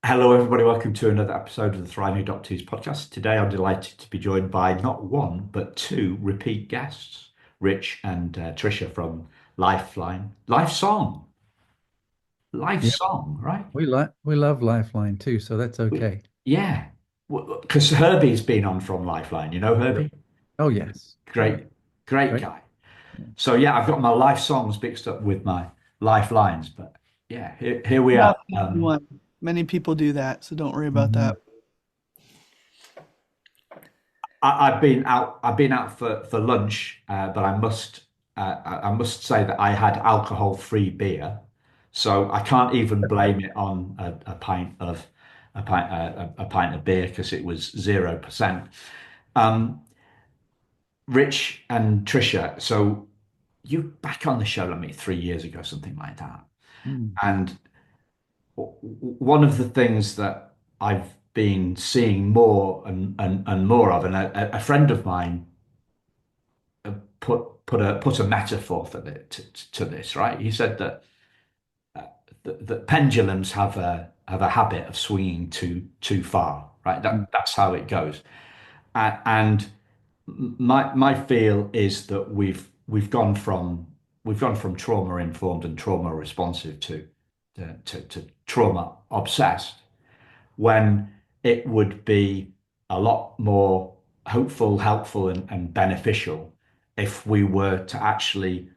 Hello, everybody. Welcome to another episode of the Thriving Adoptees podcast. Today, I'm delighted to be joined by not one, but two repeat guests, Rich and Trisha from Lifeline. Life Yeah, Song, right? we love Lifeline too, so that's We, okay. yeah, because Herbie's been on from Lifeline. You know Yeah. Herbie? Oh yes. Oh yeah. Great, great Right. guy. Yeah. So yeah, I've got my life songs mixed up with my lifelines, but yeah, here we are. Not the only one. Many people do that, so don't worry about Mhm. that. I've been out. I've been out for lunch, but I must say that I had alcohol-free beer, so I can't even blame it on a pint of a pint of beer because it was 0%. Um, Rich and Trisha, so you back on the show, like me 3 years ago, something like that, Mm. and one of the things that I've been seeing more and more of, and a friend of mine put a metaphor for to this, right? He said that that pendulums have a habit of swinging too far, right? Mm. That's how it goes. And my feel is that we've gone from trauma informed and trauma responsive to trauma obsessed, when it would be a lot more hopeful, helpful, and beneficial if we were to actually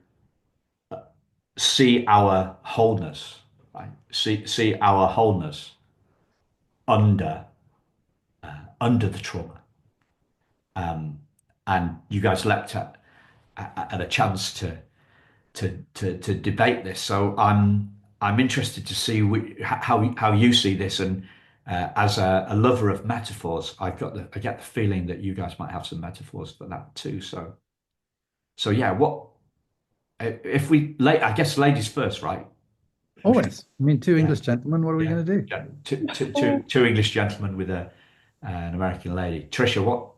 see our wholeness, right? See our wholeness under under the trauma. And you guys leapt at a chance to debate this. So I'm interested to see how you see this. And as a lover of metaphors, I get the feeling that you guys might have some metaphors for that too. So yeah, what if we late? I guess ladies first, right? Who should- Always. I mean, two Yeah, English gentlemen, what are we yeah, going to do? yeah. Two English gentlemen with a an American lady. Trisha,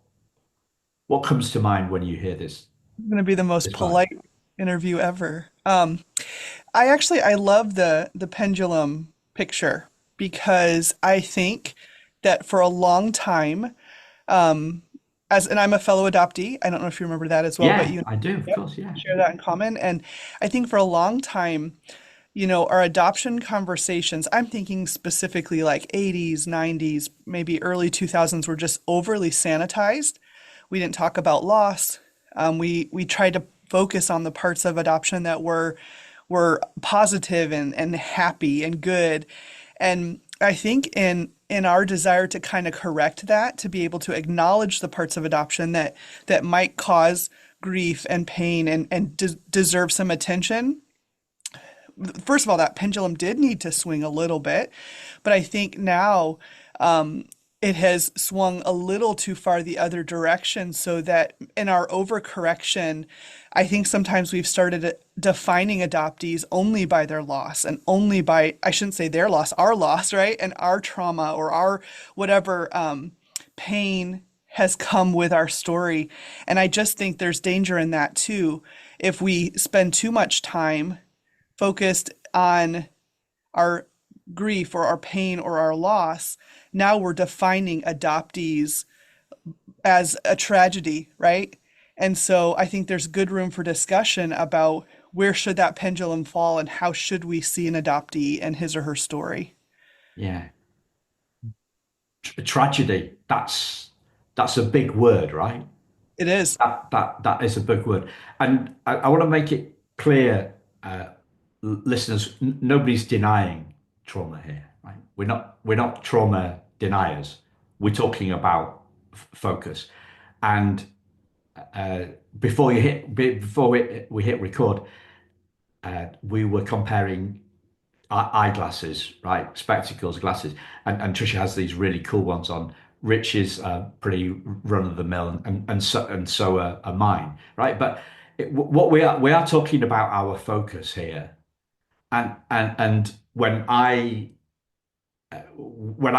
what comes to mind when you hear It's going to be the most this vibe? polite interview ever. I love the pendulum picture because I think that for a long time, um, and I'm a fellow adoptee. I don't know if you remember that as well, but Yeah, you I do, of yep, course. Yeah, share that in common. And I think for a long time, our adoption conversations, I'm thinking specifically like 80s, 90s, maybe early 2000s were just overly sanitized. We didn't talk about loss. We tried to focus on the parts of adoption that were positive and happy and good. And I think in our desire to kind of correct that, to be able to acknowledge the parts of adoption that might cause grief and pain and deserve some attention, first of all, that pendulum did need to swing a little bit, but I think now it has swung a little too far the other direction so that in our overcorrection, I think sometimes we've started defining adoptees only by their loss and only by, I shouldn't say their loss, our loss, right? And our trauma or our whatever pain has come with our story. And I just think there's danger in that too. If we spend too much time focused on our grief or our pain or our loss, now we're defining adoptees as a tragedy, right? And so I think there's good room for discussion about where should that pendulum fall and how should we see an adoptee and his or her story. yeah. Tragedy. That's a big word, right? It is. That is a big word, and I want to make it clear, listeners. Nobody's denying trauma here, right? We're not trauma deniers. We're talking about focus, and uh, before we hit record, we were comparing eyeglasses, right? Spectacles, glasses. And Trisha has these really cool ones on. Rich is pretty run of the mill, and so are mine, right? But what we are talking about our focus here, and when I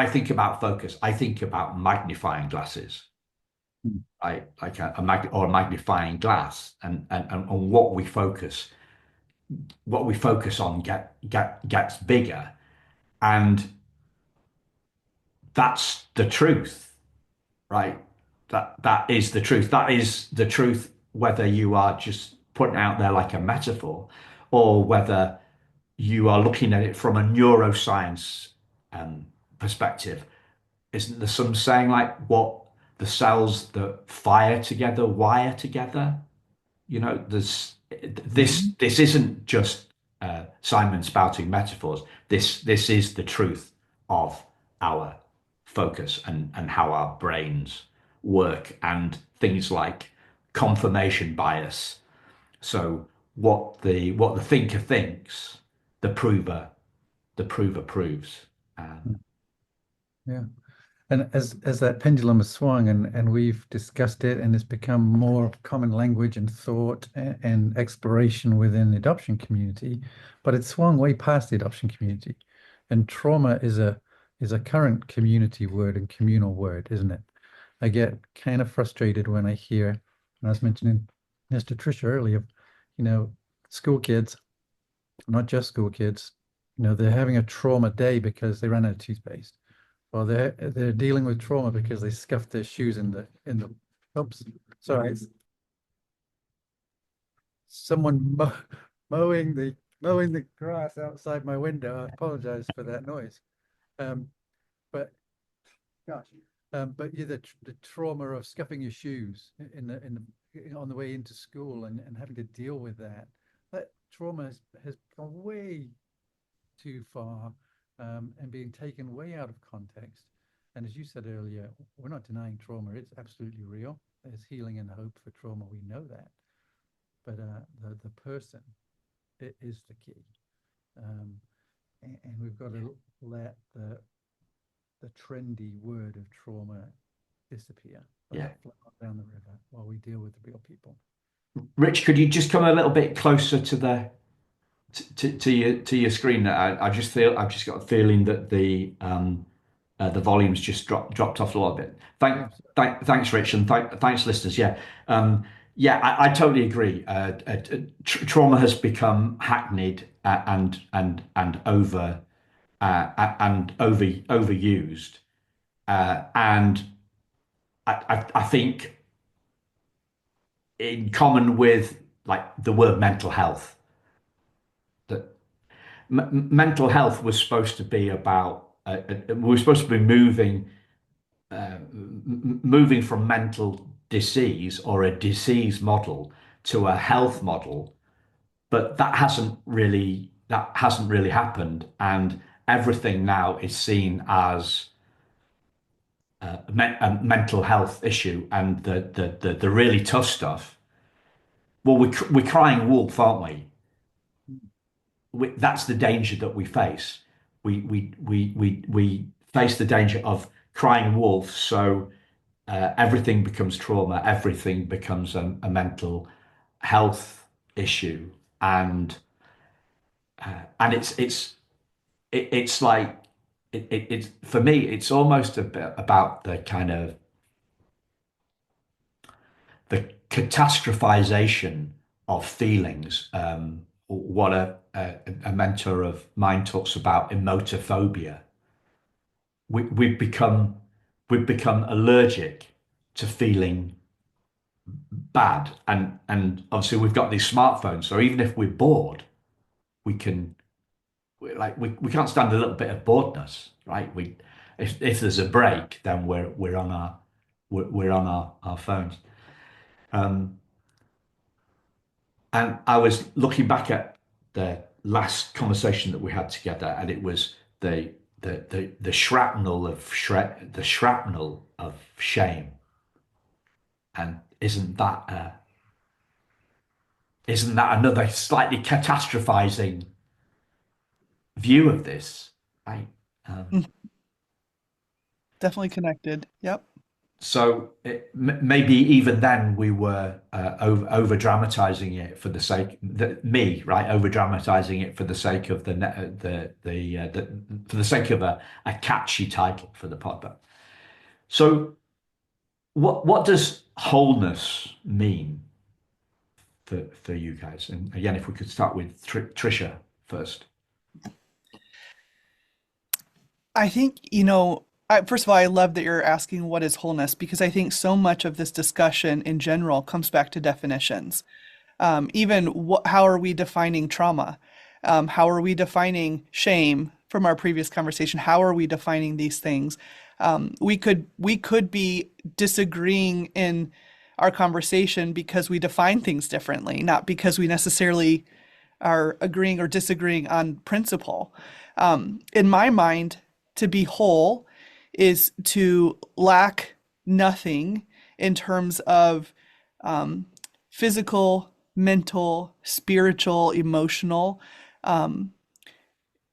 think about focus, I think about magnifying glasses, Mm. right? Like or a magnifying glass, and what we focus on gets bigger. And that's the truth, right? That is the truth. That is the truth, whether you are just putting it out there like a metaphor, or whether you are looking at it from a neuroscience um, perspective. Isn't there some saying like what the cells that fire together wire together? You know, there's Mhm. this isn't just Simon spouting metaphors. This is the truth of our focus and how our brains work, and things like confirmation bias. So what the thinker thinks, the prover the prover proves. Yeah. And as that pendulum has swung and we've discussed it and it's become more common language and thought and exploration within the adoption community, but it's swung way past the adoption community. And trauma is a current community word and communal word, isn't it? I get kind of frustrated when I hear, and I was mentioning this to Trisha earlier, you know, school kids, not just school kids, you know, they're having a trauma day because they ran out of toothpaste. Well, they're dealing with trauma because they scuffed their shoes in the oops, sorry, it's someone mowing the grass outside my window. I apologize for that noise. Um, but gosh, but yeah, the trauma of scuffing your shoes on the way into school and having to deal with that. That trauma has gone way too far and being taken way out of context. And as you said earlier, we're not denying trauma. It's absolutely real. There's healing and hope for trauma. We know that. But the person is the key. Um, and we've got to let the trendy word of trauma disappear, let Yeah. it flow down the river while we deal with the real people. Rich, could you just come a little bit closer to your screen? I just feel I've just got a feeling that the volume's just dropped off a little bit. Oh, Thanks, Rich, and thanks, listeners. Yeah, yeah, I totally agree. Trauma has become hackneyed and overused, and I think in common with like the word mental health, that mental health was supposed to be about we were supposed to be moving from mental disease or a disease model to a health model, but that hasn't really happened, and everything now is seen as a mental health issue, and the really tough stuff. Well, we're crying wolf, aren't we? That's the danger that we face. We face the danger of crying wolf. So everything becomes trauma. Everything becomes a mental health issue, and it's like it's for me. It's almost a bit about the kind of the catastrophization of feelings. What a mentor of mine talks about emotophobia. We, we've become we've become allergic to feeling bad, and obviously we've got these smartphones. So even if we're bored, we can we can't stand a little bit of boredness, right? We if there's a break, then we're on our phones. Um, And I was looking back at the last conversation that we had together, and it was the shrapnel of the shrapnel of shame. And isn't that another slightly catastrophizing view of this, right? Um, Mm, definitely connected. Yep. so maybe even then we were over dramatizing it for the sake me, right, over dramatizing it for the sake of for the sake of a catchy title for the pod. So what does wholeness mean for you guys? And again, if we could start with Trisha first. I think, First of all, I love that you're asking what is wholeness because I think so much of this discussion in general comes back to definitions. Even how are we defining trauma? How are we defining shame from our previous conversation? How are we defining these things? We could be disagreeing in our conversation because we define things differently, not because we necessarily are agreeing or disagreeing on principle. In my mind, to be whole is to lack nothing in terms of um, physical, mental, spiritual, emotional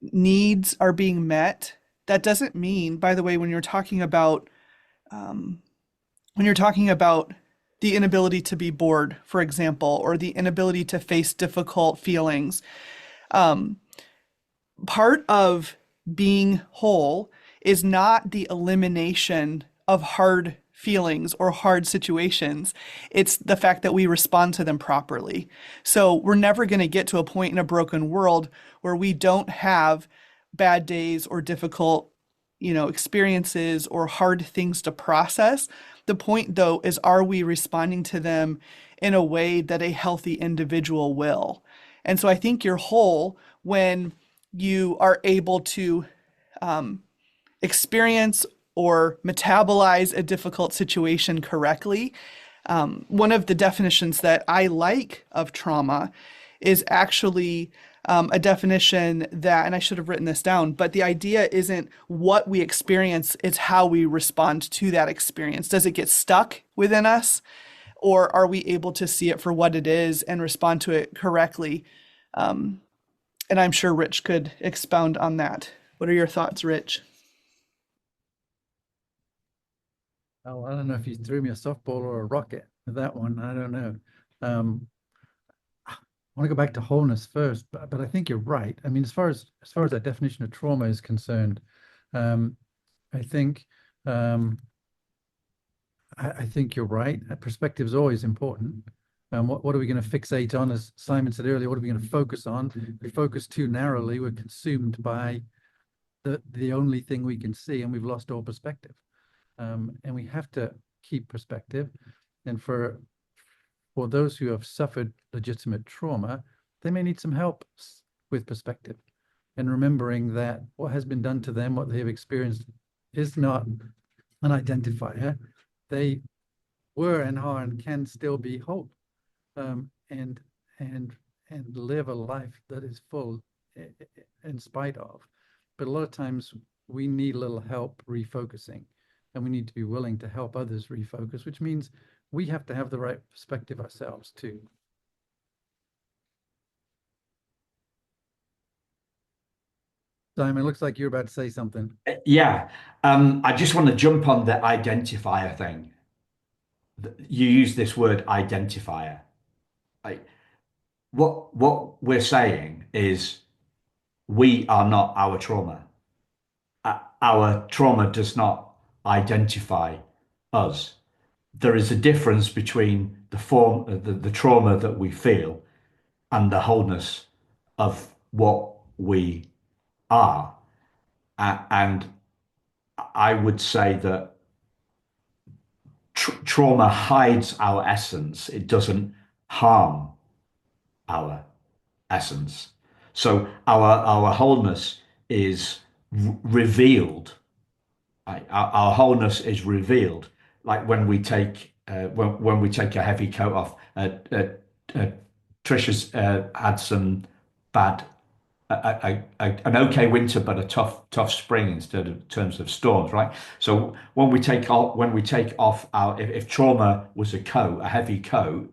needs are being met. That doesn't mean, by the way, when you're talking about the inability to be bored, for example, or the inability to face difficult feelings, um, part of being whole is not the elimination of hard feelings or hard situations. It's the fact that we respond to them properly. So we're never going to get to a point in a broken world where we don't have bad days or difficult, experiences or hard things to process. The point, though, is are we responding to them in a way that a healthy individual will? And so I think you're whole when you are able to um, experience or metabolize a difficult situation correctly. One of the definitions that I like of trauma is actually a definition that, and I should have written this down, but the idea isn't what we experience, it's how we respond to that experience. Does it get stuck within us, or are we able to see it for what it is and respond to it correctly? Um, and I'm sure Rich could expound on that. What are your thoughts, Rich? Oh, I don't know if you threw me a softball or a rocket with that one. I don't know. Um, I want to go back to wholeness first, but I think you're right. I mean, as far as that definition of trauma is concerned, um, I think um, I think you're right. Perspective is always important. What are we going to fixate on? As Simon said earlier, what are we going to focus on? If we focus too narrowly, we're consumed by the only thing we can see, and we've lost all perspective. And we have to keep perspective. And for those who have suffered legitimate trauma, they may need some help with perspective and remembering that what has been done to them, what they have experienced, is not an identifier. They were and are and can still be whole, and and and live a life that is full in spite of. But a lot of times we need a little help refocusing, and we need to be willing to help others refocus, which means we have to have the right perspective ourselves too. Simon, looks like you're about to say something. Yeah. I just want to jump on the identifier thing. You use this word identifier. Like, what we're saying is we are not our trauma. Our trauma does not identify us. There is a difference between the trauma that we feel and the wholeness of what we are. And I would say that trauma hides our essence. It doesn't harm our essence. So our wholeness is revealed. Right? Our wholeness is revealed, like when we take a heavy coat off. Uh, Trisha's had some bad, an okay winter, but a tough spring instead of terms of storms, right? So when we take off our, if trauma was a coat, a heavy coat,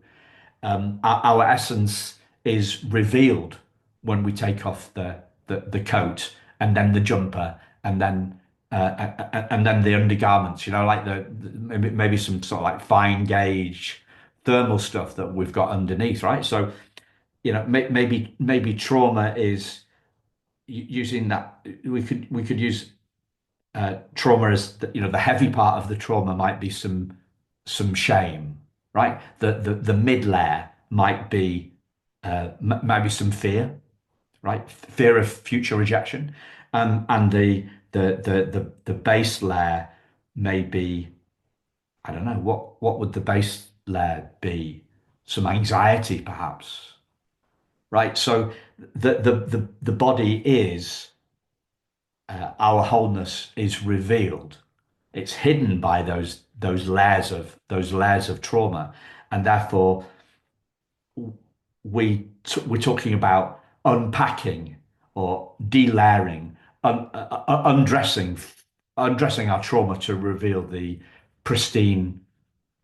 our essence is revealed when we take off the coat and then the jumper and then the undergarments, like maybe some sort of like fine gauge thermal stuff that we've got underneath, right? So maybe trauma is using that. We could use trauma as the heavy part of the trauma might be some shame, right? The mid layer might be maybe some fear, right? Fear of future rejection, And the base layer may be, I don't know, what would the base layer be? Some anxiety, perhaps, right? So the body is our wholeness is revealed. It's hidden by those layers of trauma, and therefore we're talking about unpacking or delayering, undressing our trauma to reveal the pristine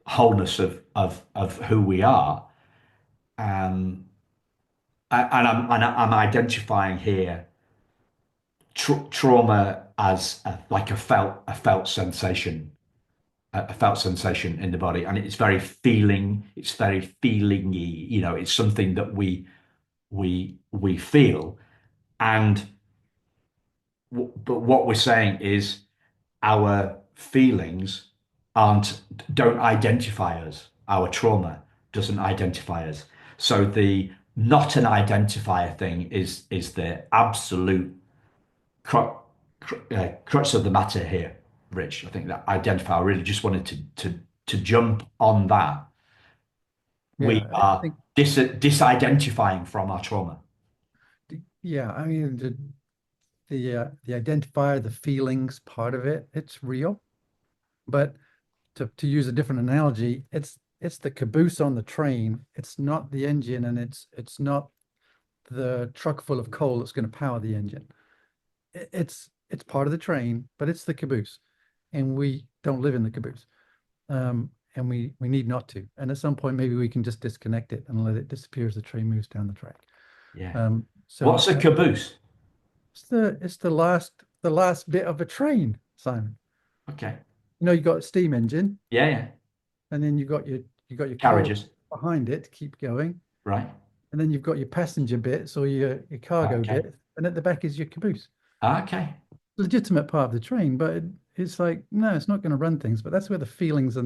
wholeness of who we are. Um, I'm identifying here trauma as like a felt sensation, a felt sensation in the body, and it's very feelingy. It's something that we feel, and but what we're saying is our feelings aren't don't identify us. Our trauma doesn't identify us. So the not an identifier thing is the absolute crux of the matter here, Rich. I think that identifier. I really just wanted to jump on that. We Yeah, I are think, disidentifying from our trauma. yeah, I mean, the identifier, the feelings part of it, it's real. But to use a different analogy, it's the caboose on the train. It's not the engine, and it's not the truck full of coal that's going to power the engine. It's part of the train, but it's the caboose, and we don't live in the caboose. And we need not to. And at some point, maybe we can just disconnect it and let it disappear as the train moves down the track. Yeah. So What's a caboose? it's the last bit of a train, Simon. Okay. You got a steam engine, Yeah, yeah. and then you got your coal Carriages. behind it to keep going, Right. and then you've got your passenger bits or your cargo Okay. bit, and at the back is your caboose. Okay. Legitimate part of the train, but it's like, no, it's not going to run things. But that's where the feelings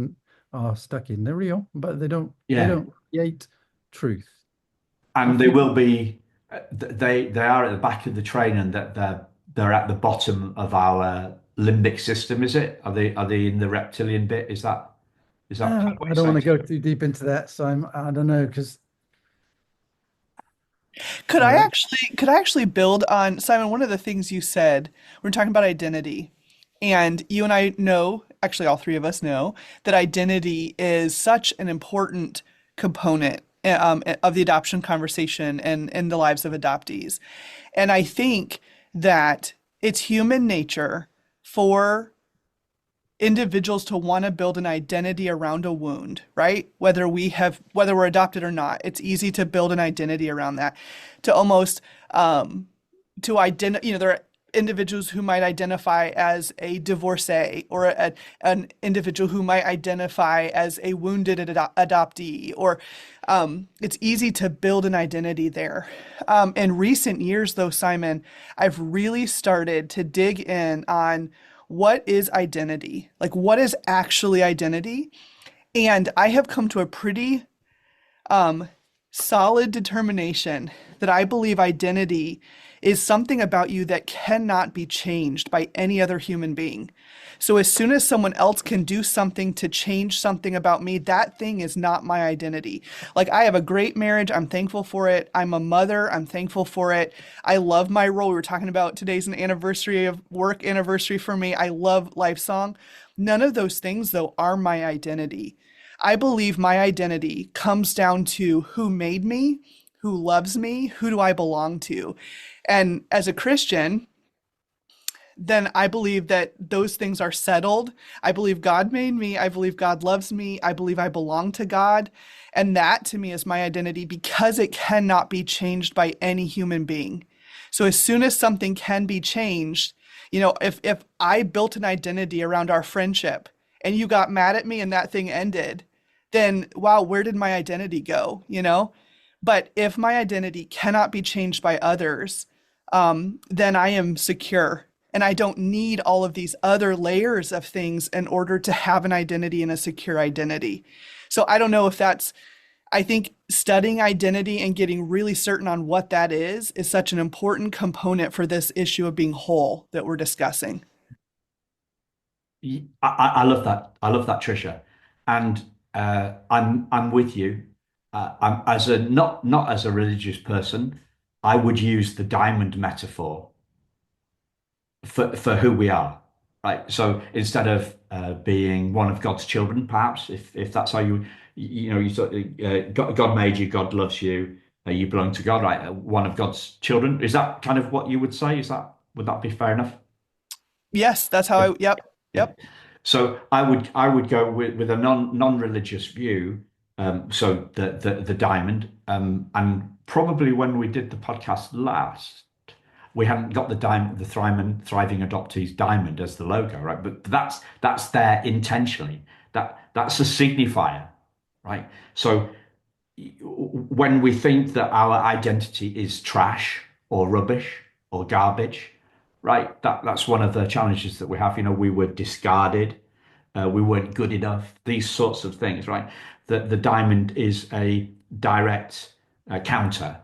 are stuck in. They're real, but they Yeah. don't create truth. The And they feel, will be. They are at the back of the train, and that they're at the bottom of our limbic system. Is it? Are they in the reptilian bit? Is that kind of what I you're don't want saying? to go too deep into that, so I don't know because Could I uh, actually could I actually build on Simon, one of the things you said, we're talking about identity. And you and I know, actually all three of us know, that identity is such an important component of the adoption conversation and in the lives of adoptees. And I think that it's human nature for individuals to want to build an identity around a wound, right? Whether we're adopted or not, it's easy to build an identity around that, to almost to identify, there are individuals who might identify as a divorcee, or an individual who might identify as a wounded adoptee, or it's easy to build an identity there. In recent years, though, Simon, I've really started to dig in on what is identity? Like, what is actually identity? And I have come to a pretty um, solid determination that I believe identity is something about you that cannot be changed by any other human being. So as soon as someone else can do something to change something about me, that thing is not my identity. Like, I have a great marriage. I'm thankful for it. I'm a mother. I'm thankful for it. I love my role. We were talking about today's an anniversary of work anniversary for me. I love Life Song. None of those things, though, are my identity. I believe my identity comes down to who made me, who loves me, who do I belong to. And as a Christian, then I believe that those things are settled. I believe God made me. I believe God loves me. I believe I belong to God. And that to me is my identity because it cannot be changed by any human being. So as soon as something can be changed, if I built an identity around our friendship and you got mad at me and that thing ended, then wow, where did my identity go? But if my identity cannot be changed by others, then I am secure. And I don't need all of these other layers of things in order to have an identity and a secure identity. So I don't know if that's I think studying identity and getting really certain on what that is such an important component for this issue of being whole that we're discussing. I love that. I love that, Trisha, and I'm with you. I'm as a not as a religious person, I would use the diamond metaphor for who we are, right? So instead of being one of God's children, perhaps if that's how you sort of, God made you, God loves you, you belong to God, right? One of God's children. Is that kind of what you would say? Would that be fair enough? Yes, that's how Yeah. yep, Yeah. yep. So I would go with a non-religious view. So the diamond, and probably when we did the podcast last, we hadn't got the diamond, the thriving adoptees diamond as the logo, right? But that's there intentionally. That's a signifier, right? So when we think that our identity is trash or rubbish or garbage, right? That's one of the challenges that we have. We were discarded, we weren't good enough. These sorts of things, right? The diamond is a direct counter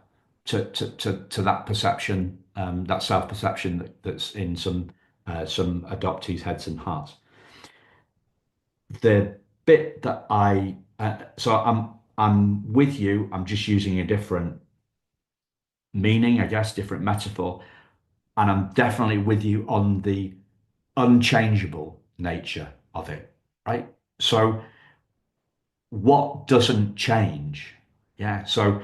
to that perception, that self perception that's in some adoptees' heads and hearts. The bit that I'm with you. I'm just using a different meaning, I guess, different metaphor, and I'm definitely with you on the unchangeable nature of it, right? So what doesn't change? Yeah. So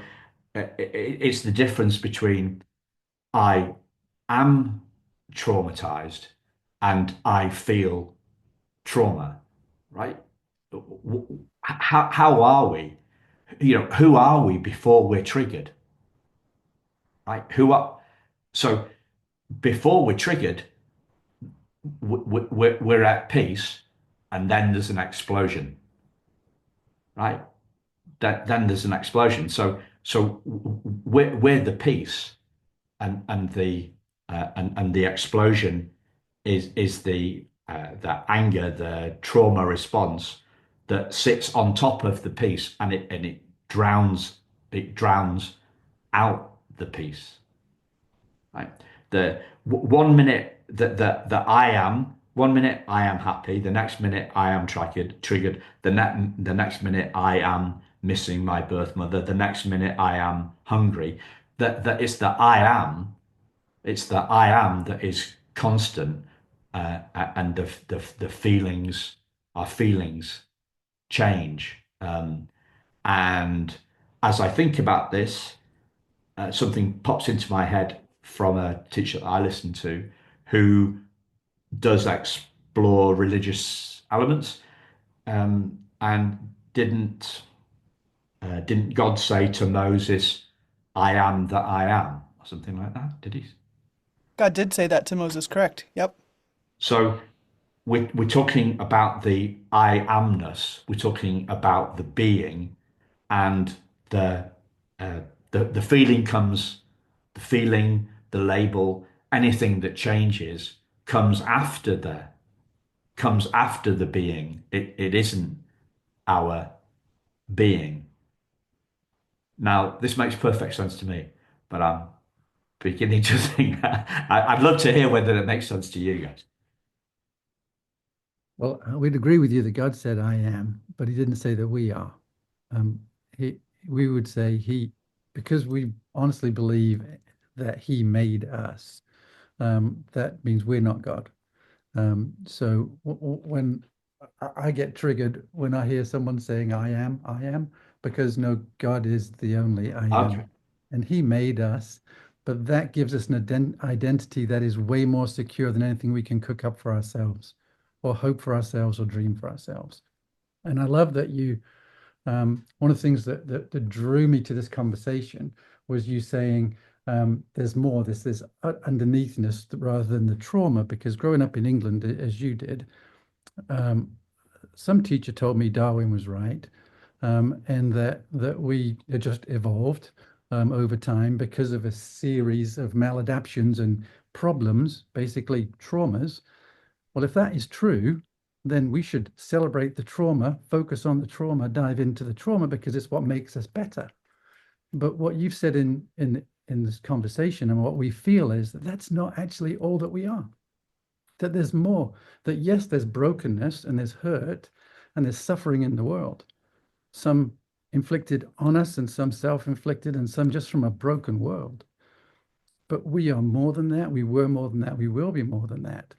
it's the difference between I am traumatized and I feel trauma, right? How are we? Who are we before we're triggered, right? So before we're triggered, we're at peace, and then there's an explosion, right? Then there's an explosion. So we're the peace, and the explosion is the anger, the trauma response that sits on top of the peace, and it drowns out the peace. Right? The 1 minute that I am 1 minute I am happy, the next minute I am triggered, the next minute I am missing my birth mother, the next minute I am hungry. That it's the I am that is constant, and the feelings, our feelings change. And as I think about this, something pops into my head from a teacher that I listen to who does explore religious elements. And didn't God say to Moses, "I am that I am," or something like that? Did he? God did say that to Moses, correct? Yep. So we're talking about the I amness. We're talking about the being, and the uh, the feeling comes. The feeling, the label, anything that changes comes after the being. It isn't our being. Now, this makes perfect sense to me, but I'm beginning to think I'd love to hear whether it makes sense to you guys. Well, we'd agree with you that God said, I am, but he didn't say that we are. Um, he, we would say because we honestly believe that he made us, that means we're not God. So when I get triggered when I hear someone saying, I am, because no, God is the only I Okay. am. And he made us, but that gives us an identity that is way more secure than anything we can cook up for ourselves or hope for ourselves or dream for ourselves. And I love that one of the things that drew me to this conversation was you saying there's more, this underneathness rather than the trauma, because growing up in England, as you did, um, some teacher told me Darwin was right, and that we just evolved over time because of a series of maladaptions and problems, basically traumas. Well, if that is true, then we should celebrate the trauma, focus on the trauma, dive into the trauma because it's what makes us better. But what you've said in this conversation and what we feel is that that's not actually all that we are. That there's more. That yes, there's brokenness and there's hurt and there's suffering in the world. Some inflicted on us and some self-inflicted and some just from a broken world. But we are more than that. We were more than that. We will be more than that.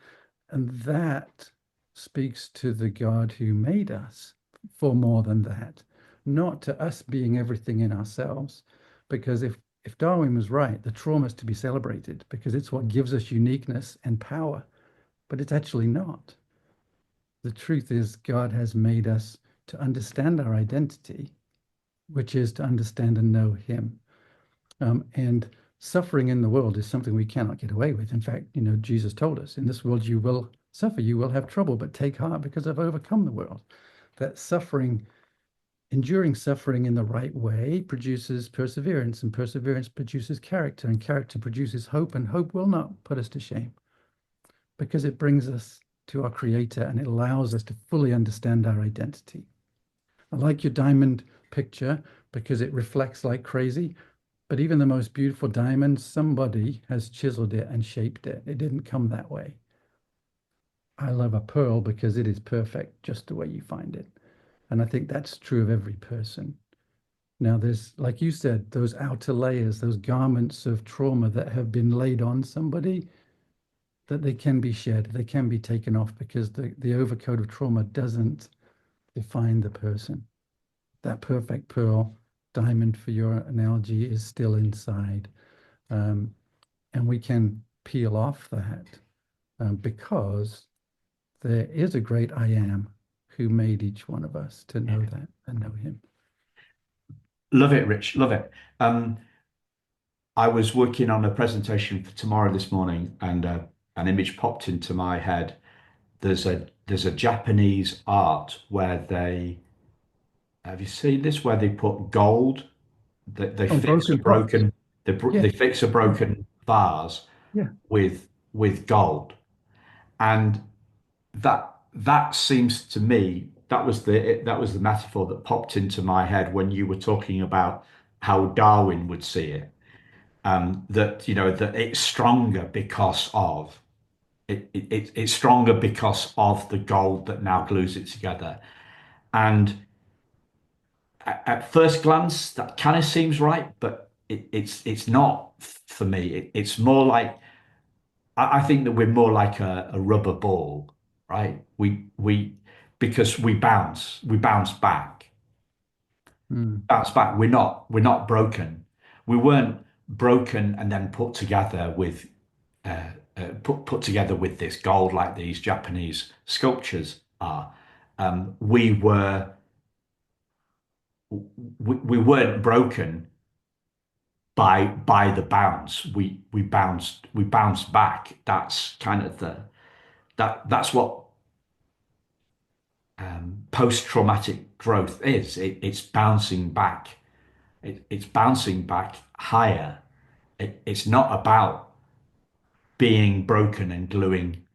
And that speaks to the God who made us for more than that, not to us being everything in ourselves. Because if Darwin was right, the trauma is to be celebrated because it's what gives us uniqueness and power, but it's actually not. The truth is, God has made us to understand our identity, which is to understand and know Him. And suffering in the world is something we cannot get away with. In fact, Jesus told us, in this world you will suffer, you will have trouble, but take heart because I've overcome the world. That suffering, enduring suffering in the right way produces perseverance, and perseverance produces character, and character produces hope, and hope will not put us to shame because it brings us to our Creator and it allows us to fully understand our identity. I like your diamond picture because it reflects like crazy. But even the most beautiful diamond, somebody has chiseled it and shaped it. It didn't come that way. I love a pearl because it is perfect just the way you find it. And I think that's true of every person. Now, there's, like you said, those outer layers, those garments of trauma that have been laid on somebody, that they can be shed, they can be taken off because the overcoat of trauma doesn't define the person. That perfect pearl, diamond for your analogy, is still inside. And we can peel off that because there is a great I am who made each one of us to know that and know Him. Love it, Rich. Love it. I was working on a presentation for tomorrow this morning, and an image popped into my head. There's a Japanese art where they have you seen this? Where they put gold, they Oh, fix a broken pots. broken Yeah, they fix a yeah, broken vase yeah. with gold, and that seems to me that was the metaphor that popped into my head when you were talking about how Darwin would see it. That that it's stronger because of it's stronger because of the gold that now glues it together. And at first glance, that kind of seems right, but it's not for me. It's more like I think that we're more like a rubber ball, right? We because we bounce Mm, bounce back. We're not broken. We weren't broken and then put together with put together with this gold like these Japanese sculptures are. We were we weren't broken by the bounce. We bounced back. That's kind of that's what post-traumatic growth is. It's bouncing back. It's bouncing back higher. It's not about being broken and gluing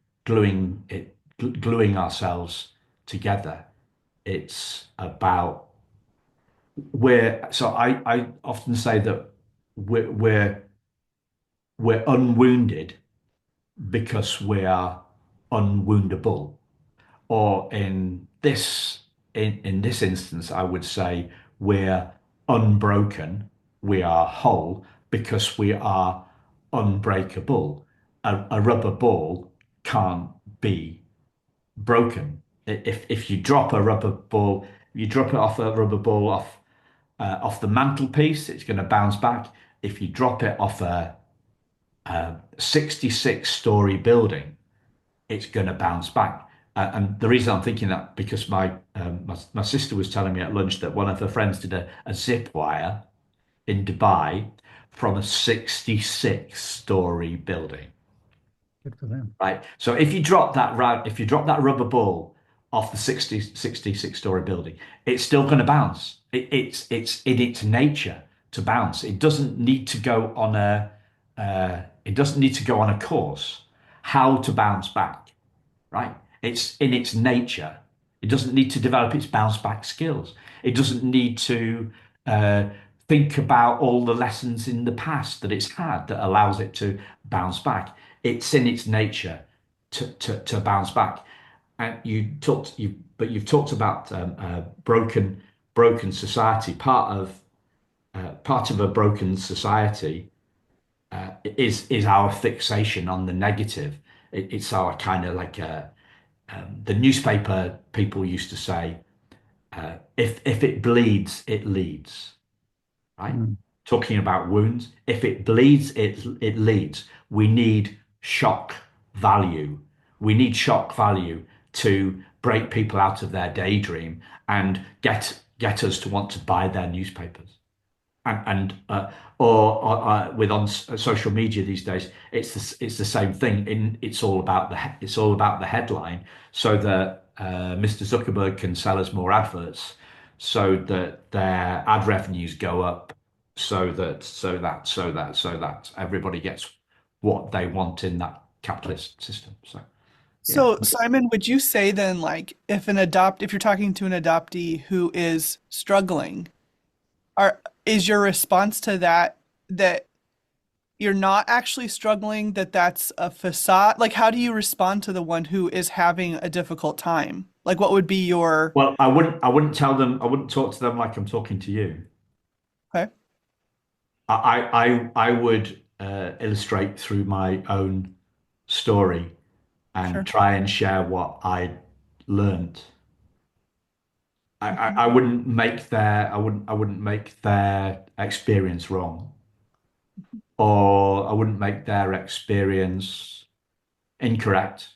ourselves together. It's about I often say that we're we're we're unwounded because we are unwoundable. Or in this instance, I would say we're unbroken, we are whole because we are unbreakable. A rubber ball can't be broken. If you drop a rubber ball, you drop it off a rubber ball off the mantelpiece, it's going to bounce back. If you drop it off a 66-story building, it's going to bounce back. And the reason I'm thinking that because my sister was telling me at lunch that one of her friends did a zip wire in Dubai from a 66-story building. good for them. Right. So if you drop that rubber ball off the 66-story building, it's still going to bounce. It's in its nature to bounce. It doesn't need to go on a course how to bounce back, right? It's in its nature. It doesn't need to develop its bounce back skills. It doesn't need to uh, think about all the lessons in the past that it's had that allows it to bounce back. It's in its nature to bounce back. And you've talked about broken society. Part of a broken society is our fixation on the negative. It's our kind of like the newspaper people used to say, if it bleeds, it leads, right? Mm. Talking about wounds, if it bleeds, it leads. We need shock value. We need shock value to break people out of their daydream and get us to want to buy their newspapers. Or with on social media these days, it's the same thing. It's all about the headline, so that Mr. Zuckerberg can sell us more adverts, so that their ad revenues go up, so that everybody gets what they want in that capitalist system. So yeah. So, Simon, would you say then, like, if you're talking to an adoptee who is struggling, is your response to that that you're not actually struggling, that that's a facade? Like, how do you respond to the one who is having a difficult time? Like, what would be your, Well, I wouldn't tell them. I wouldn't talk to them like I'm talking to you. okay, I would illustrate through my own story and sure. try and share what I learned. Hmm. I wouldn't make their experience wrong, or I wouldn't make their experience incorrect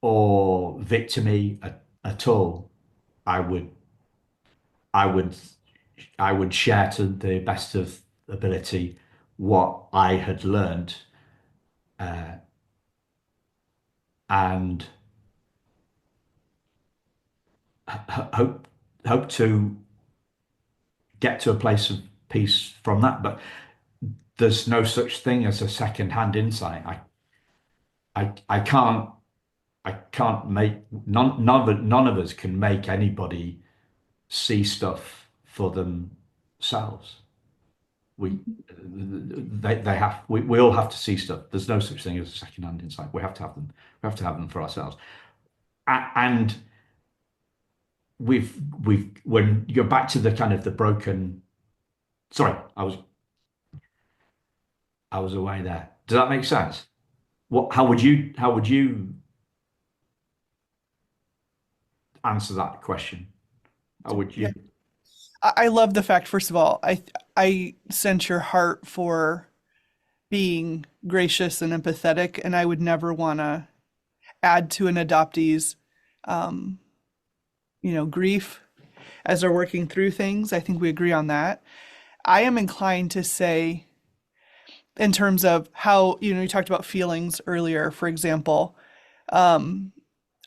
or victimy at all. I would I would I would share to the best of ability what I had learned, uh, and hope to get to a place of peace from that. But there's no such thing as a second-hand insight. I can't make none of us can make anybody see stuff for themselves. We they have we all have to see stuff. There's no such thing as a second-hand insight. We have to have them. We have to have them for ourselves. And we've when you're back to the kind of the broken. Sorry, I was away there. Does that make sense? What? How would you answer that question? How would Yeah. you? I love the fact, first of all, I sense your heart for being gracious and empathetic, and I would never want to add to an adoptee's, um, grief as they're working through things. I think we agree on that. I am inclined to say, in terms of how, you talked about feelings earlier, for example, um,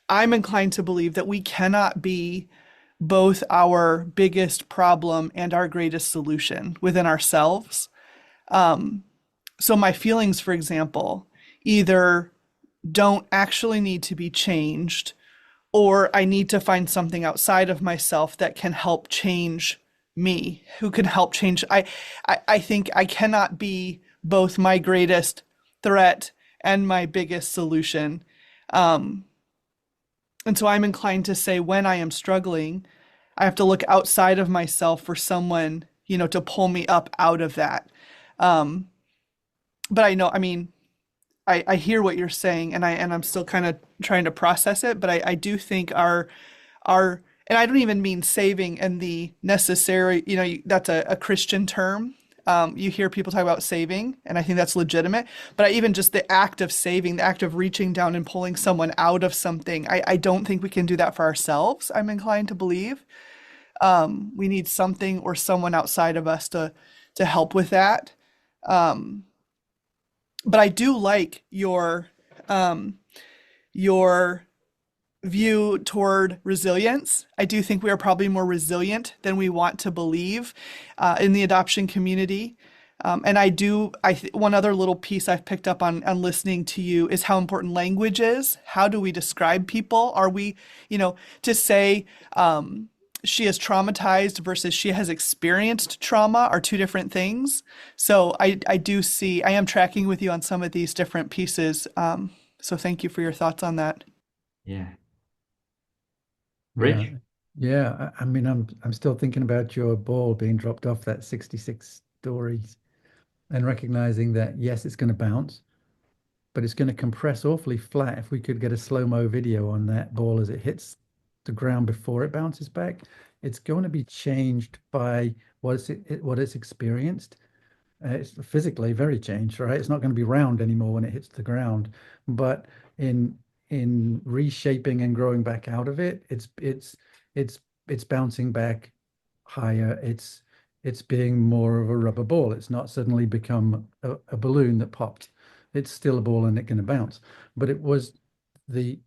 I'm inclined to believe that we cannot be both our biggest problem and our greatest solution within ourselves. Um, so my feelings, for example, either don't actually need to be changed, or I need to find something outside of myself that can help change me, who can help change. I think I cannot be both my greatest threat and my biggest solution. Um, and so I'm inclined to say when I am struggling, I have to look outside of myself for someone, to pull me up out of that. Um, but I know, I mean, I hear what you're saying, and I'm still kind of trying to process it, but I do think our and I don't even mean saving and the necessary, that's a Christian term. You hear people talk about saving, and I think that's legitimate. But even just the act of saving, the act of reaching down and pulling someone out of something, I don't think we can do that for ourselves. I'm inclined to believe we need something or someone outside of us to help with that. Um, but I do like um, your view toward resilience. I do think we are probably more resilient than we want to believe in the adoption community. And one other little piece I've picked up on listening to you is how important language is. How do we describe people? Are we, to say she is traumatized versus she has experienced trauma are two different things. So I am tracking with you on some of these different pieces. So thank you for your thoughts on that. Yeah. Yeah. Rich? Yeah. I mean, I'm still thinking about your ball being dropped off that 66 stories and recognizing that yes, it's going to bounce, but it's going to compress awfully flat. If we could get a slow-mo video on that ball as it hits the ground before it bounces back, it's going to be changed by what it's experienced. It's physically very changed, right? It's not going to be round anymore when it hits the ground, but in reshaping and growing back out of it, it's it's bouncing back higher. It's being more of a rubber ball. It's not suddenly become a balloon that popped. It's still a ball and it can bounce. But the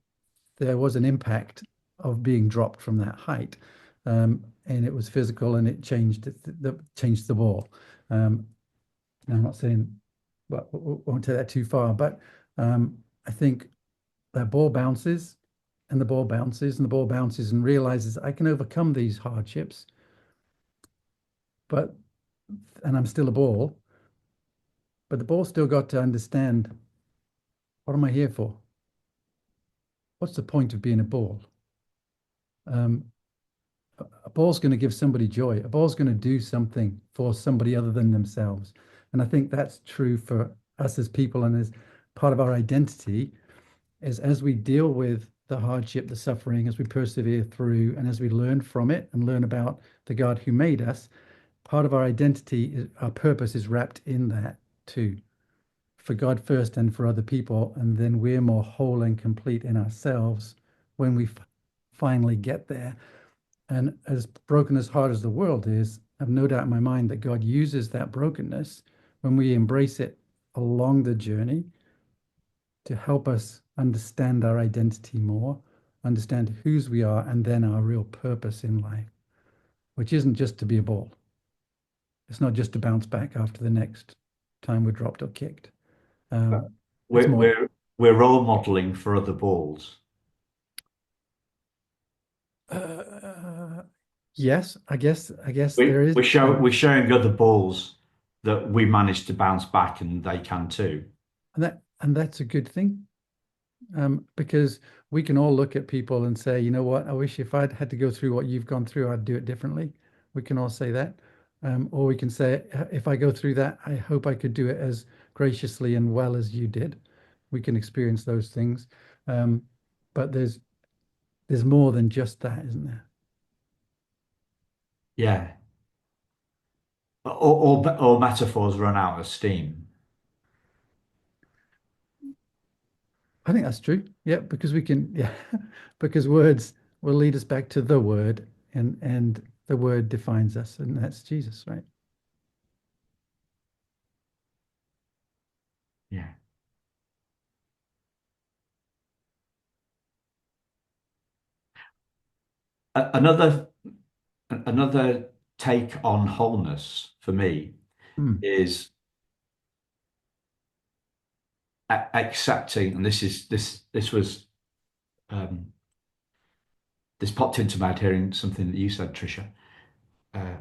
there was an impact of being dropped from that height, and it was physical and it changed the ball. Um, and I'm not saying, well, won't take that too far, but I think that ball bounces and the ball bounces and the ball bounces and realizes I can overcome these hardships, but and I'm still a ball, but the ball still got to understand what am I here for? What's the point of being a ball? Um, a ball's going to give somebody joy. A ball's going to do something for somebody other than themselves. And I think that's true for us as people and as part of our identity is as we deal with the hardship, the suffering, as we persevere through, and as we learn from it and learn about the God who made us, part of our identity, our purpose is wrapped in that too. For God first and for other people, and then we're more whole and complete in ourselves when we finally get there. And as broken as hard as the world is, I've no doubt in my mind that God uses that brokenness when we embrace it along the journey to help us understand our identity more, understand whose we are, and then our real purpose in life, which isn't just to be a ball. It's not just to bounce back after the next time we're dropped or kicked. It's We're, more. we're, we're role modeling for other balls. Uh, yes, I guess there We, is. we're showing other balls that we managed to bounce back and they can too. And that's a good thing, because we can all look at people and say, you know what, I wish if I'd had to go through what you've gone through, I'd do it differently. We can all say that. Or we can say, if I go through that, I hope I could do it as graciously and well as you did. We can experience those things. Um, but there's more than just that, isn't there? Yeah. All metaphors run out of steam. I think that's true. Yeah, because we can, yeah, because words will lead us back to the word, and the word defines us, and that's Jesus, right? Yeah. Another take on wholeness for me Hmm. is accepting, and this was um, this popped into my head hearing something that you said, Trisha. Uh,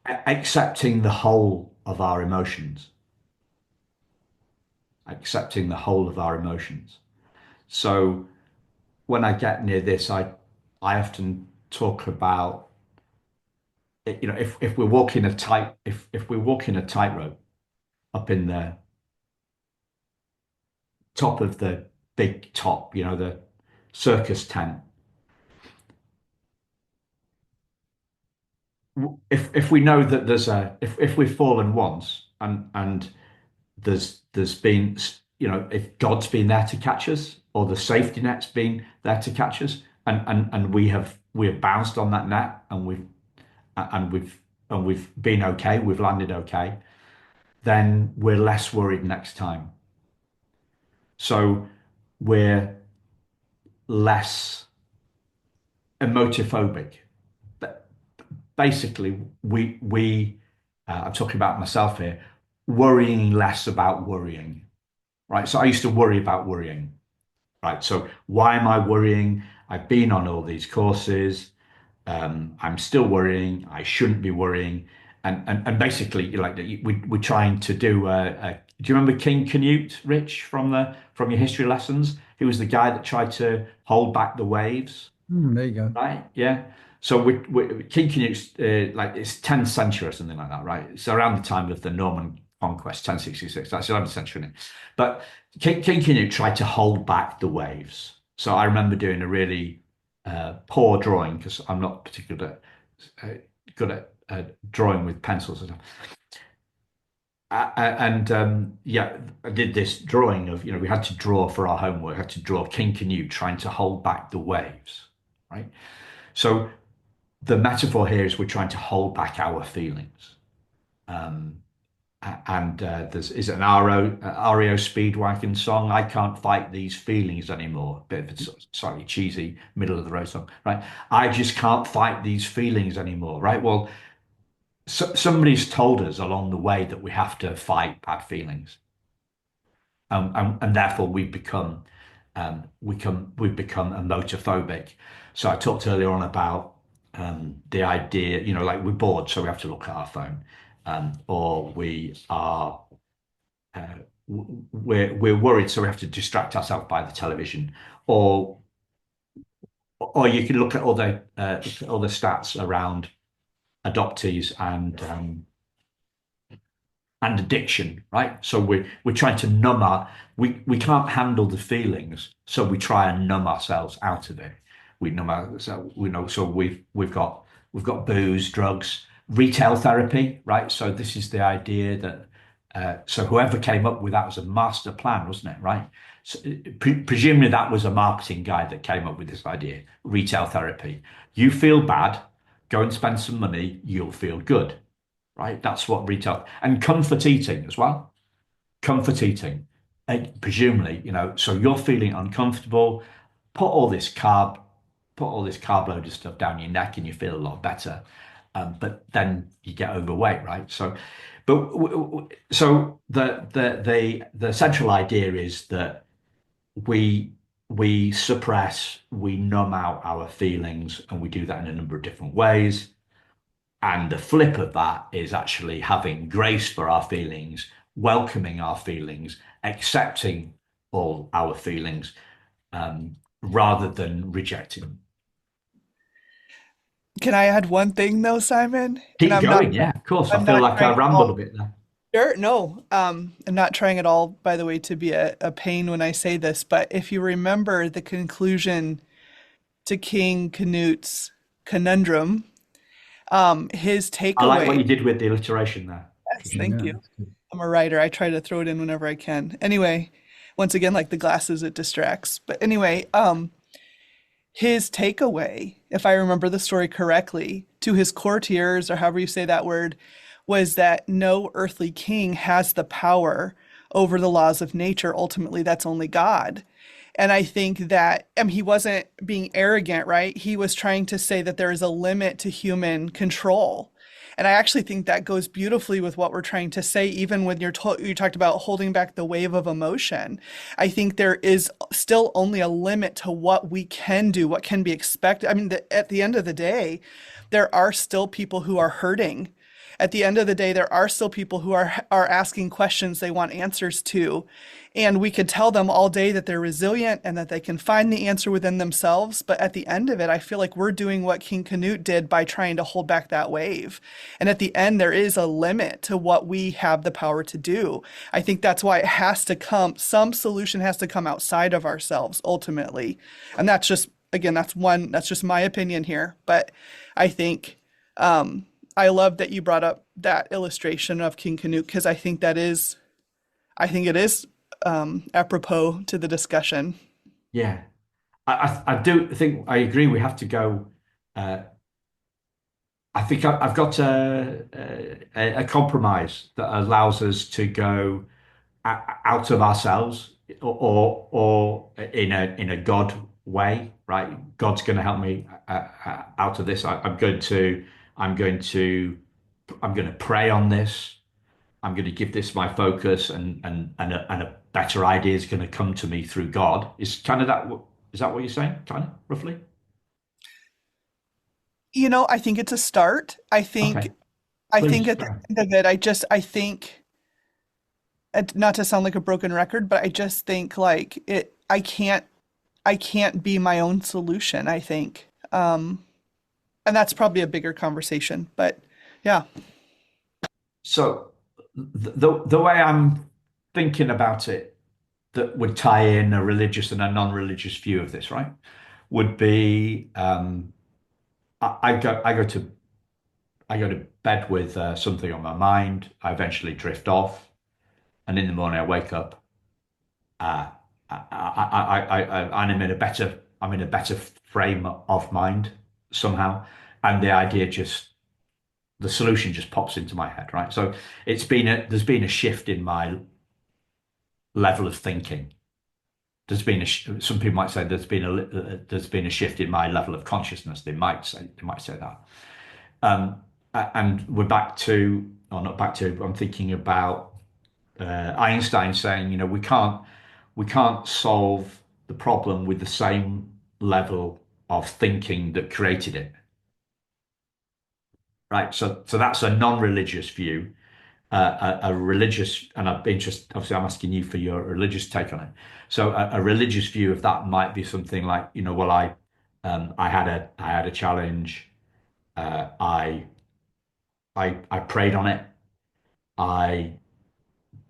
Accepting the whole of our emotions, accepting the whole of our emotions. So when I get near this, I often talk about, if we're walking a tight if we're walking a tightrope up in the top of the big top, the circus tent. If we know that if we've fallen once and there's been, if God's been there to catch us or the safety net's been there to catch us, and we have bounced on that net and we've and we've been okay, we've landed okay, then we're less worried next time. So we're less emotophobic. Basically, we I'm talking about myself here, worrying less about worrying, right? So I used to worry about worrying, right? So why am I worrying? I've been on all these courses. I'm still worrying. I shouldn't be worrying. And basically, like we're trying to do. Do you remember King Canute, Rich, from your history lessons? He was the guy that tried to hold back the waves. There you go. Right? Yeah. So King Canute's like it's 10th century or something like that, right? It's around the time of the Norman conquest, 1066. That's 11th century. Isn't it? But King Canute tried to hold back the waves. So I remember doing a really poor drawing because I'm not particularly good at drawing with pencils and stuff. And yeah, I did this drawing of, we had to draw for our homework, had to draw King Canute trying to hold back the waves, right? So the metaphor here is we're trying to hold back our feelings. Um, and there's is an REO Speedwagon song. I can't fight these feelings anymore. Bit of a slightly cheesy middle of the road song, right? I just can't fight these feelings anymore, right? Well, somebody's told us along the way that we have to fight bad feelings, and therefore we've become emotophobic. So I talked earlier on about the idea, like we're bored, so we have to look at our phone, or uh, we're worried, so we have to distract ourselves by the television, or or you can look at other stats around adoptees and addiction, right? So we're trying to numb we can't handle the feelings, so we try and numb ourselves out of it. We numb ourselves, so we've got booze, drugs, retail therapy, right? So this is the idea that so whoever came up with that was a master plan, wasn't it? Right? So, presumably that was a marketing guy that came up with this idea, retail therapy. You feel bad, go and spend some money, you'll feel good, right? That's what retail and comfort eating as well. Comfort eating, presumably, so you're feeling uncomfortable, put all this carb, put all this carb load of stuff down your neck, and you feel a lot better. But then you get overweight, right? So, so the central idea is that we we suppress, we numb out our feelings, and we do that in a number of different ways. And the flip of that is actually having grace for our feelings, welcoming our feelings, accepting all our feelings, rather than rejecting them. Can I add one thing though, Simon? And Keep going, yeah, of course. I I'm feel not like I trying at rambled a all. bit there. Sure, no. I'm not trying at all, by the way, to be a pain when I say this, but if you remember the conclusion to King Canute's conundrum, his I like what takeaway, you did with the alliteration there, yes, Trisha. thank Yeah, you. that's good. I'm a writer. I try to throw it in whenever I can. Anyway, once again, like the glasses, it distracts. But anyway, his takeaway, if I remember the story correctly, to his courtiers, or however you say that word, was that no earthly king has the power over the laws of nature. Ultimately, that's only God. And I think that, I mean, he wasn't being arrogant, right? He was trying to say that there is a limit to human control. And I actually think that goes beautifully with what we're trying to say, even when you talked about holding back the wave of emotion. I think there is still only a limit to what we can do, what can be expected. I mean, at the end of the day, there are still people who are hurting. At the end of the day, there are still people who are asking questions they want answers to. And we could tell them all day that they're resilient and that they can find the answer within themselves. But at the end of it, I feel like we're doing what King Canute did by trying to hold back that wave. And at the end, there is a limit to what we have the power to do. I think that's why it has to come, some solution has to come outside of ourselves ultimately. And that's just, again, that's just my opinion here. But I think, I love that you brought up that illustration of King Canute because I think it is apropos to the discussion. Yeah, I do think I agree. We have to go. Uh, I think I've got a compromise that allows us to go out of ourselves, or in a God way, right? God's going to help me out of this. I'm going to I'm going to pray on this. I'm going to give this my focus, and a better idea is going to come to me through God. Is kind of that? Is that what you're saying? Kind of roughly? I think it's a start. Okay, I think please. at the end of it, I think, not to sound like a broken record, but I just think like I can't be my own solution, I think. And that's probably a bigger conversation, but yeah. So the way I'm thinking about it, that would tie in a religious and a non-religious view of this, right? Would be I go to bed with something on my mind. I eventually drift off, and in the morning I wake up. Uh, I'm in a better frame of mind somehow, and the solution just pops into my head, right? So there's been a shift in my level of thinking. Some people might say there's been a shift in my level of consciousness. They might say that. And we're back to, or not back to, but I'm thinking about Einstein saying, we can't solve the problem with the same level of thinking that created it, right? So that's a non-religious view. A religious, and I'd be interested. Obviously, I'm asking you for your religious take on it. So a religious view of that might be something like, well, I had a challenge. I prayed on it. I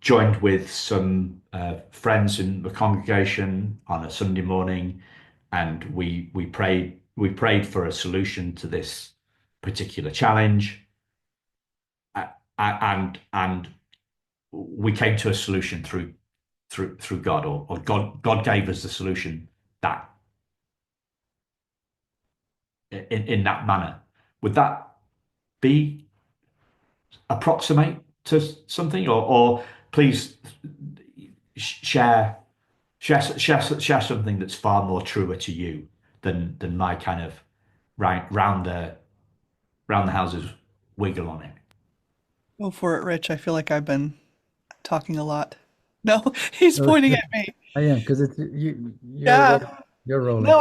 joined with some friends in the congregation on a Sunday morning, and we prayed for a solution to this particular challenge, and we came to a solution through God, or God gave us the solution that in that manner. Would that be approximate to something, or please share share something that's far more truer to you than my kind of round the houses wiggle on it. Go for it, Rich. I feel like I've been talking a lot. No, he's No, it's pointing good. at me. I am because it's you. Yeah. You're rolling. No,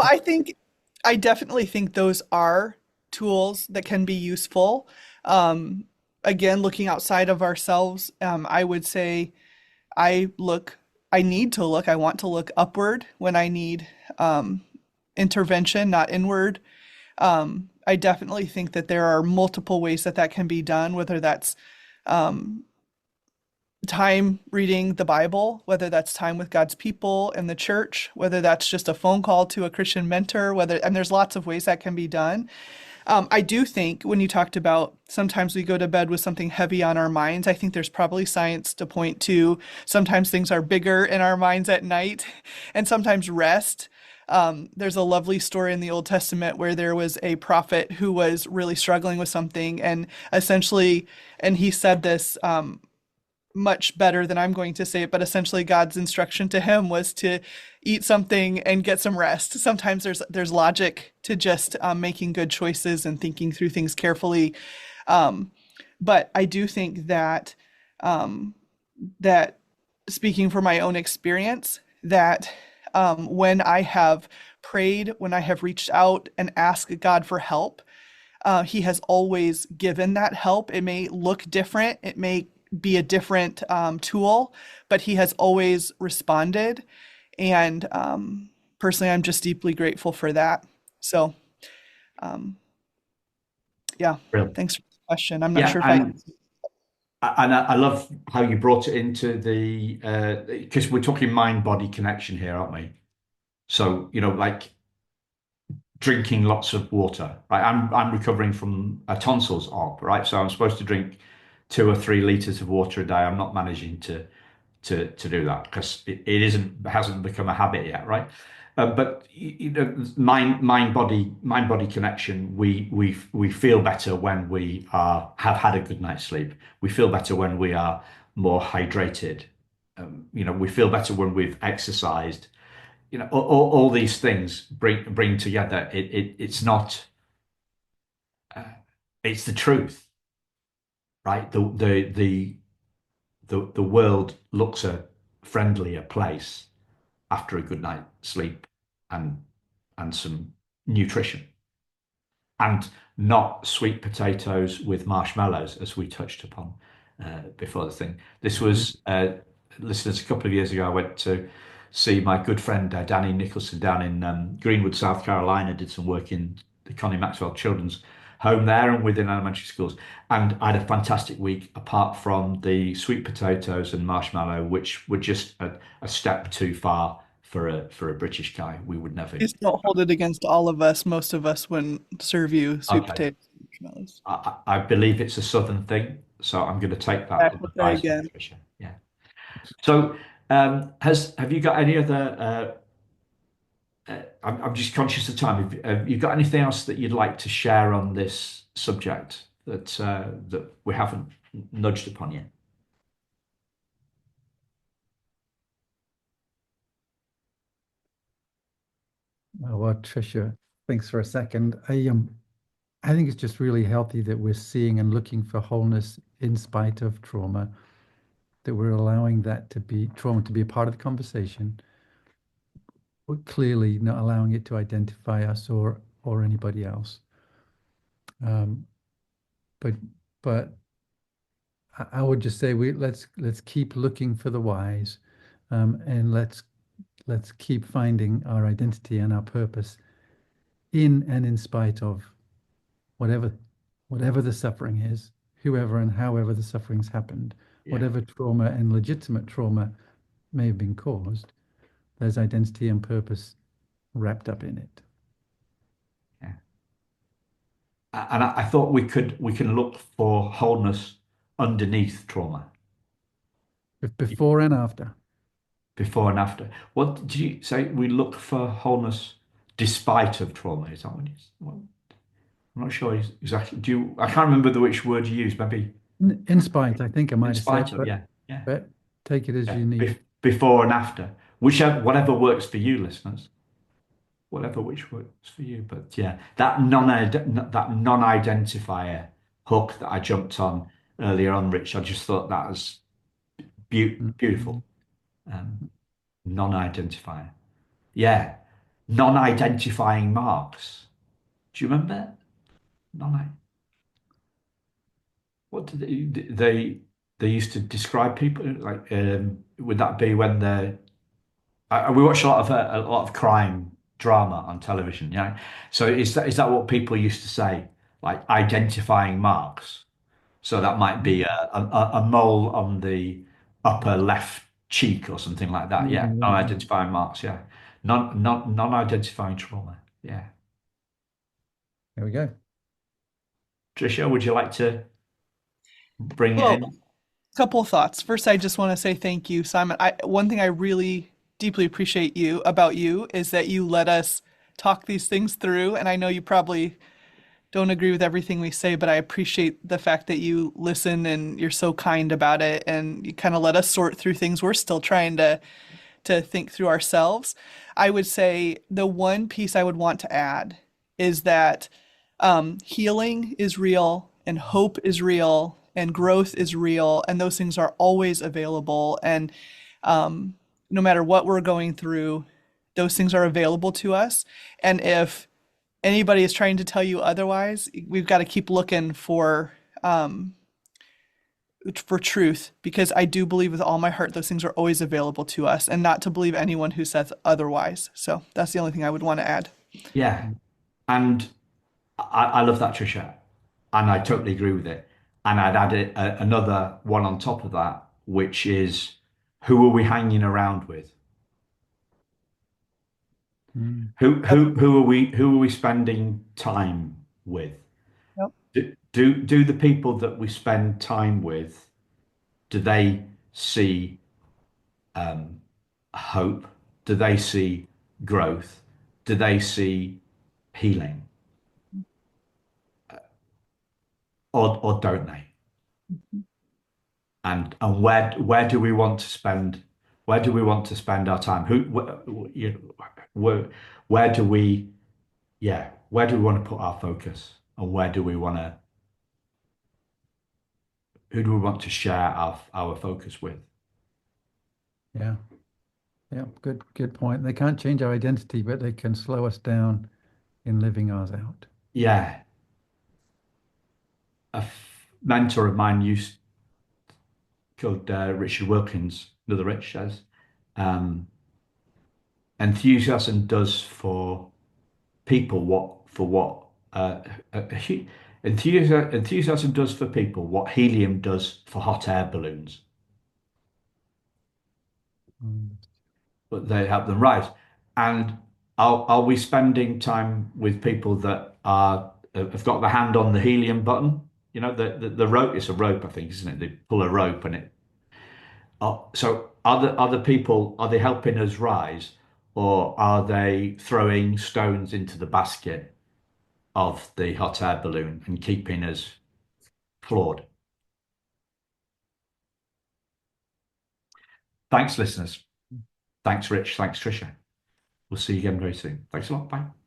I definitely think those are tools that can be useful. Um, Again, looking outside of ourselves, I would say I look, I need to look, I want to look upward when I need intervention, not inward. I definitely think that there are multiple ways that that can be done, whether that's time reading the Bible, whether that's time with God's people in the church, whether that's just a phone call to a Christian mentor, and there's lots of ways that can be done. I do think when you talked about sometimes we go to bed with something heavy on our minds, I think there's probably science to point to sometimes things are bigger in our minds at night and sometimes rest. There's a lovely story in the Old Testament where there was a prophet who was really struggling with something and essentially, and he said this much better than I'm going to say it, but essentially God's instruction to him was to eat something and get some rest. Sometimes there's logic to just making good choices and thinking through things carefully. Um, but I do think that um, that speaking from my own experience, that when I have prayed, when I have reached out and asked God for help, He has always given that help. It may look different, it may be a different tool, but He has always responded. And personally, I'm just deeply grateful for that. So, um, yeah, Brilliant. thanks for the question. I'm not Yeah, sure if I and I love how you brought it into the because we're talking mind body connection here, aren't we? So like drinking lots of water, right? I'm recovering from a tonsils op, right? So I'm supposed to drink 2 or 3 liters of water a day. I'm not managing to do that because it hasn't become a habit yet, right? But mind body connection. We feel better when we have had a good night's sleep. We feel better when we are more hydrated. We feel better when we've exercised. All these things bring together. It's not. It's the truth. right? The world looks a friendlier place after a good night's sleep and some nutrition, and not sweet potatoes with marshmallows, as we touched upon before the thing. This was, listeners, a couple of years ago, I went to see my good friend Danny Nicholson down in Greenwood, South Carolina, did some work in the Connie Maxwell Children's Home there and within elementary schools. And I had a fantastic week, apart from the sweet potatoes and marshmallow, which were just a step too far for a British guy. We would never. Please don't hold it against all of us. Most of us wouldn't serve you sweet Okay. potatoes and marshmallows. I believe it's a southern thing, so I'm going to take that Back as with that advice from again. Trisha. Yeah. So, has have you got any other? I'm just conscious of time. Have you got anything else that you'd like to share on this subject that we haven't nudged upon yet? Well, Trisha, thanks for a second. I think it's just really healthy that we're seeing and looking for wholeness in spite of trauma, that we're allowing that to be trauma to be a part of the conversation, but clearly not allowing it to identify us or anybody else. Um, but but I would just say let's keep looking for the whys, and let's keep finding our identity and our purpose in and in spite of whatever whatever the suffering is, whoever and however the suffering's happened, Yeah. whatever trauma and legitimate trauma may have been caused, there's identity and purpose wrapped up in it. Yeah. And I thought we can look for wholeness underneath trauma, Before and after. before and after. What did you say? We look for wholeness despite of trauma. Is that what? I'm not sure exactly. Do you? I can't remember which word you used. Maybe In spite, I think I in might have said, spite of. Yeah, yeah, but take it as yeah. you need. Before and after, whichever, whatever works for you, listeners. Whatever which works for you. But yeah, that non-identifier hook that I jumped on earlier on, Rich. I just thought that was Mhm. beautiful. Non-identifier. Yeah, non-identifying marks. Do you remember? Non. What did they used to describe people like? Would that be when they're? We watch a lot of crime drama on television. Yeah. So is that what people used to say? Like identifying marks. So that might be a mole on the upper left cheek or something like that. Yeah, Yeah. yeah. Non-identifying marks. Yeah. Non-identifying trauma. Yeah. There we go. Trisha, would you like to bring it Well, in? couple of thoughts. First, I just want to say thank you, Simon. One thing I really deeply appreciate about you is that you let us talk these things through. And I know you probably don't agree with everything we say, but I appreciate the fact that you listen and you're so kind about it and you kind of let us sort through things we're still trying to think through ourselves. I would say the one piece I would want to add is that healing is real and hope is real and growth is real, and those things are always available. And no matter what we're going through, those things are available to us. And if anybody is trying to tell you otherwise, we've got to keep looking for truth, because I do believe with all my heart those things are always available to us, and not to believe anyone who says otherwise. So that's the only thing I would want to add. Yeah. And I love that, Trisha, and I totally agree with it. And I'd add another one on top of that, which is who are we hanging around with? Mm. Yep. Who are we spending time with? Yep. Do the people that we spend time with, do they see hope? Do they see growth? Do they see healing? Or don't they? And where do we want to spend our time? Where do we where do we want to put our focus, and where do we want to who do we want to share our focus with? Yeah. Yeah. Good point. They can't change our identity, but they can slow us down in living ours out. Yeah, mentor of mine used called Richard Wilkins, another Rich, says, um, enthusiasm does for people what uh, he- enthusiasm does for people what helium does for hot air balloons, Mm. but they help them rise. And are we spending time with people that are have got the hand on the helium button? You know, the rope, it's a rope, I think, isn't it? They pull a rope and it. So other people, are they helping us rise, or are they throwing stones into the basket of the hot air balloon and keeping us floored? Thanks, listeners. Thanks, Rich. Thanks, Trisha. We'll see you again very soon. Thanks a lot. Bye.